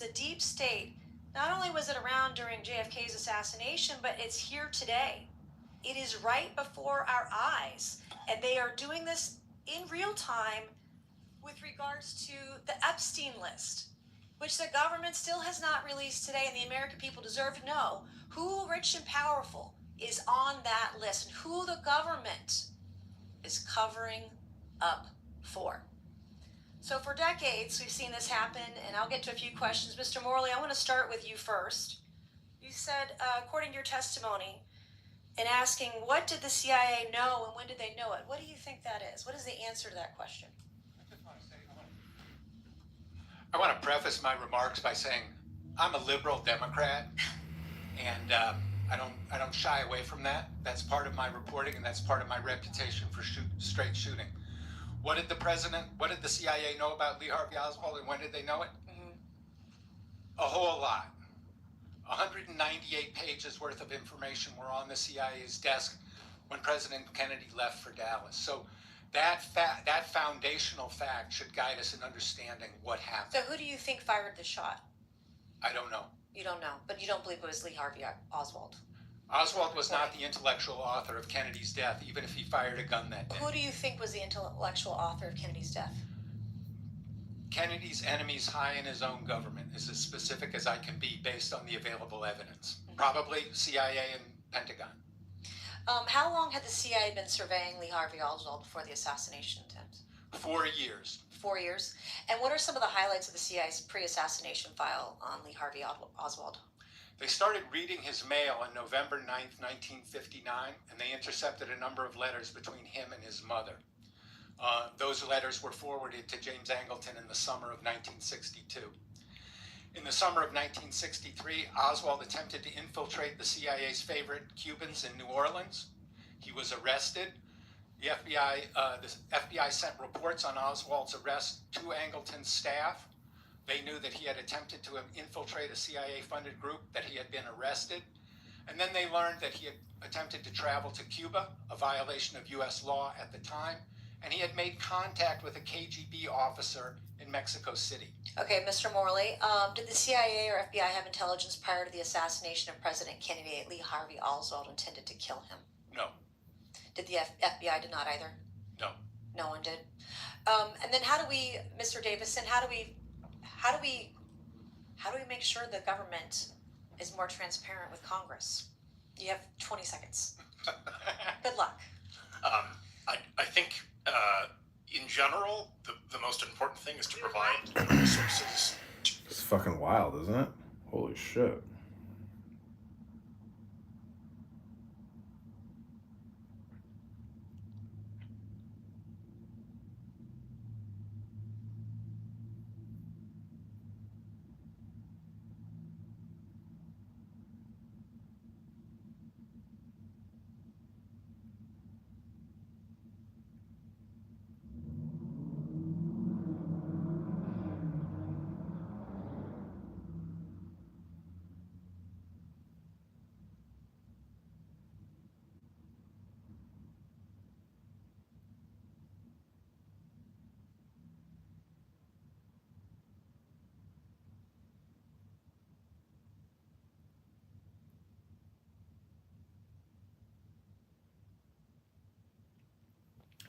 The deep state, not only was it around during JFK's assassination, but it's here today. It is right before our eyes. And they are doing this in real time with regards to the Epstein list, which the government still has not released today, and the American people deserve to know who rich and powerful is on that list and who the government is covering up for. So for decades, we've seen this happen, and I'll get to a few questions. Mr. Morley, I want to start with you first. You said, according to your testimony, in asking, what did the CIA know and when did they know it? What do you think that is? What is the answer to that question? I want to preface my remarks by saying I'm a liberal Democrat, and I don't shy away from that. That's part of my reporting, and that's part of my reputation for straight shooting. What did the CIA know about Lee Harvey Oswald, and when did they know it? A whole lot. 198 pages worth of information were on the CIA's desk when President Kennedy left for Dallas. So that foundational fact should guide us in understanding what happened. So who do you think fired the shot? I don't know. You don't know, but you don't believe it was Lee Harvey Oswald? Oswald was not the intellectual author of Kennedy's death, even if he fired a gun that day. Who do you think was the intellectual author of Kennedy's death? Kennedy's enemies high in his own government is as specific as I can be based on the available evidence. Probably CIA and Pentagon. How long had the CIA been surveying Lee Harvey Oswald before the assassination attempt? 4 years. 4 years. And what are some of the highlights of the CIA's pre-assassination file on Lee Harvey Oswald? They started reading his mail on November 9th, 1959, and they intercepted a number of letters between him and his mother. Those letters were forwarded to James Angleton in the summer of 1962. In the summer of 1963, Oswald attempted to infiltrate the CIA's favorite Cubans in New Orleans. He was arrested. The FBI sent reports on Oswald's arrest to Angleton's staff. They knew that he had attempted to infiltrate a CIA-funded group, that he had been arrested. And then they learned that he had attempted to travel to Cuba, a violation of U.S. law at the time, and he had made contact with a KGB officer in Mexico City. Okay, Mr. Morley, did the CIA or FBI have intelligence prior to the assassination of President Kennedy that Lee Harvey Oswald intended to kill him? No. Did the FBI did not either? No. No one did. And then how do we, Mr. Davison, how do we make sure the government is more transparent with Congress? You have 20 seconds. Good luck. I think in general, the most important thing is to provide resources. It's fucking wild, isn't it? Holy shit.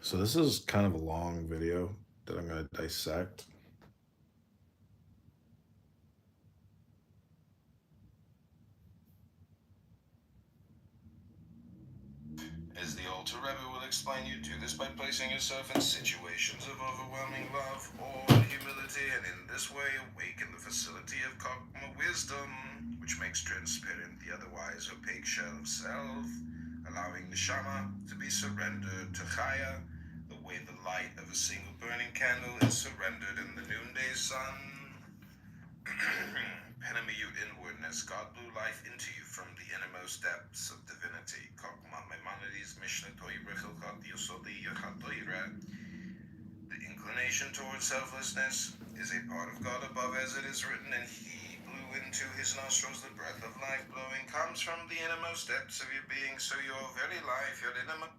So this is kind of a long video that I'm going to dissect. As the Alter Rebbe will explain, you do this by placing yourself in situations of overwhelming love or humility, and in this way awaken the facility of Chokmah wisdom, which makes transparent the otherwise opaque shell of self, allowing the Shama to be surrendered to Chaya, the way the light of a single burning candle is surrendered in the noonday sun. Penemiyut inwardness, God blew life into you from the innermost depths of divinity. Chokmah Maimonides Mishnah Toira Chilchat Yosodi Yachat Toira. The inclination towards selflessness is a part of God above, as it is written, and He blew into His nostrils the breath of life. Blowing comes from the innermost depths of your being, so your very life, your innermost